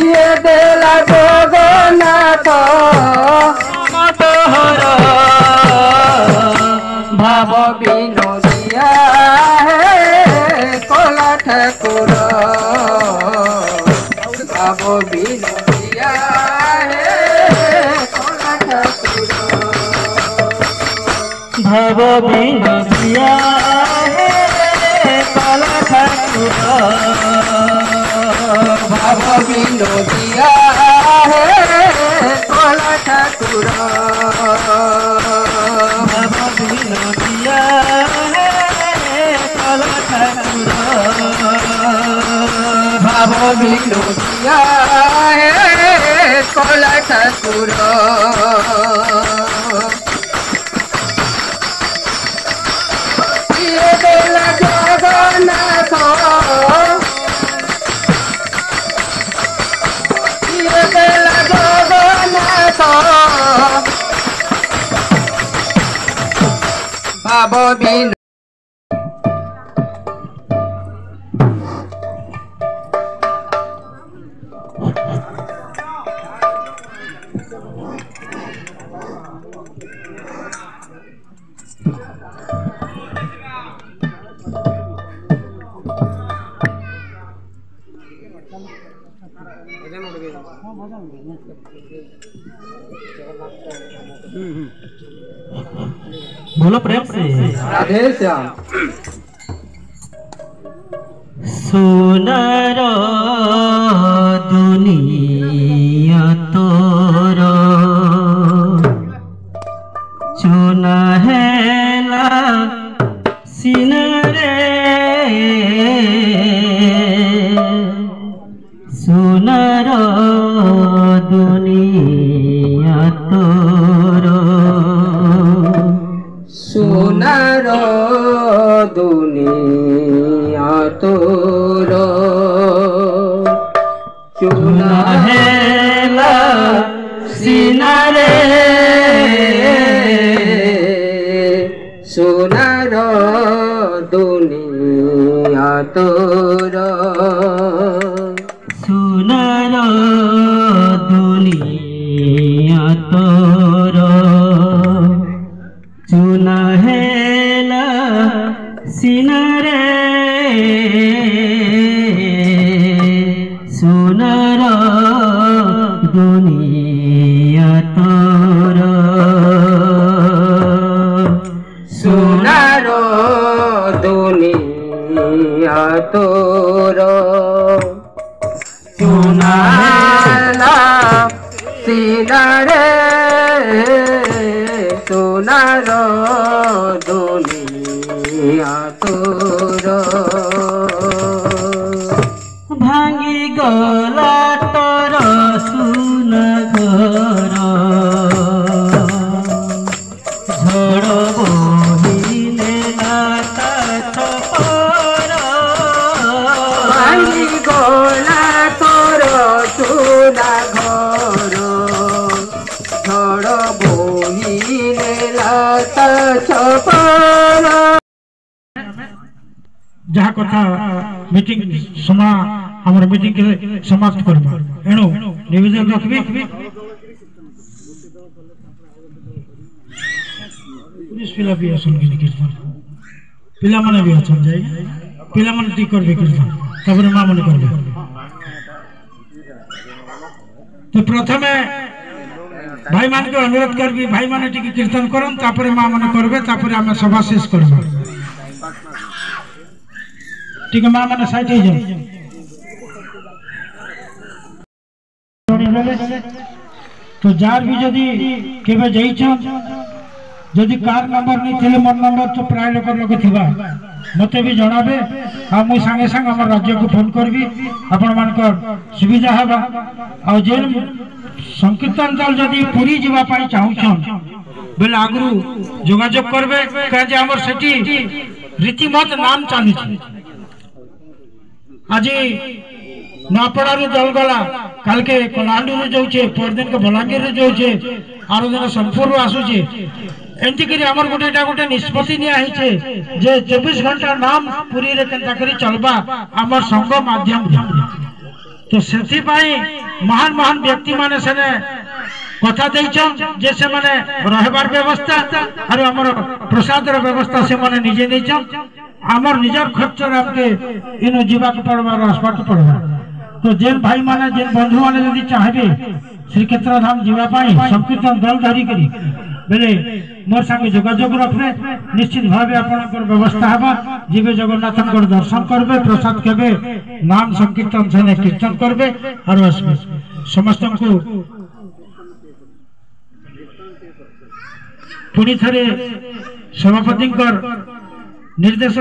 ये देला जगन्नाथ तोहर भाव विनोदिया है कला ठाकुर भाव विनोदिया है कला ठाकुर भाव विनोदिया है कला ठाकुर भाव विनोदिया है कला ठाकुर भाव विनोदिया है कला ठाकुर भाव विनोदिया है कला ठाकुर ये देला जगन्नाथ ये देला जगन्नाथ भाव विनोदिया बोलो प्रेम से राधे श्याम सुनर दुनिया तोर चुन हेला सिनरे सुनर दुनिया तोर सुनर दुनिया तोर चुन हेला सिनरे सुनर दुनिया तोर सुनर दुनिया तोर चुन हेला सिनरे सुनर दुनिया तोर सुनर दुनिया तोर चुनाला सिनरे सुनर दुनिया तोर भांगी गला तोर सुन घर झड़ बोहिले लाता छपर भांगी गला तोर सुना घर झड़ बोहिले लाता छपर जहा कथा मीटिंग समा हमर मीटिंग के समाप्त करबा एणो निवेदन रखबी पुलिस पिला भी असन के कीर्तन पिला माने भी असन जाय पिला माने ती करबे कीर्तन तबरे मां माने करबे तो प्रथमे भाई मान के अनुरोध करबी भाई माने टी कीर्तन करन तापरे मां माने करबे तापरे हम सभा शेष करबा ठीक है मां माने साइड हो जाओ तो जार भी जदी केबे जाई छ जदि कार नंबर नहीं थे मोर नंबर तो प्राय लोक लोक थिबा मते भी जणाबे आ मु संगे संग हमर राज्य को फोन करबी आपण मानकर सुविधा हेबा आ जेन संकीर्तन दल जदि पूरी जीवा पाई चाहू छन बेला आगरू जोगाजोग करबे कह जे हमर सेठी रीतिमत नाम चालू छ आज नापड़ा जल गला काल के कलांडू जाऊे परदिन के बलांगीर जाऊे आरो दिन सोनपुर आसूचे एमती करी हमर गोटे गोटे निष्पत्ति निया जे 24 घंटा नाम पुरी रे केनता करी चलबा हमर संघ माध्यम तो से महान महान व्यक्ति माने सेने कथा देइछन जे से माने रहबार व्यवस्था और हमर प्रसाद रो व्यवस्था से माने निजे देइछन हमर निजर खर्च रे आपके इनो जीवा के पड़वा रसवा के पड़वा तो जेन भाई माने जेन बंधु माने यदि चाहबे श्री क्षेत्र धाम जीवा पाई संकीर्तन दल धरी करी बेले मोर संगे जोगाजोग रखबे निश्चित भावे आपनकर व्यवस्था हबा जीवे जगन्नाथनकर दर्शन करबे प्रसाद केबे नाम संकीर्तन से कीर्तन करबे और समस्त को पुणी थे सभापति निर्देश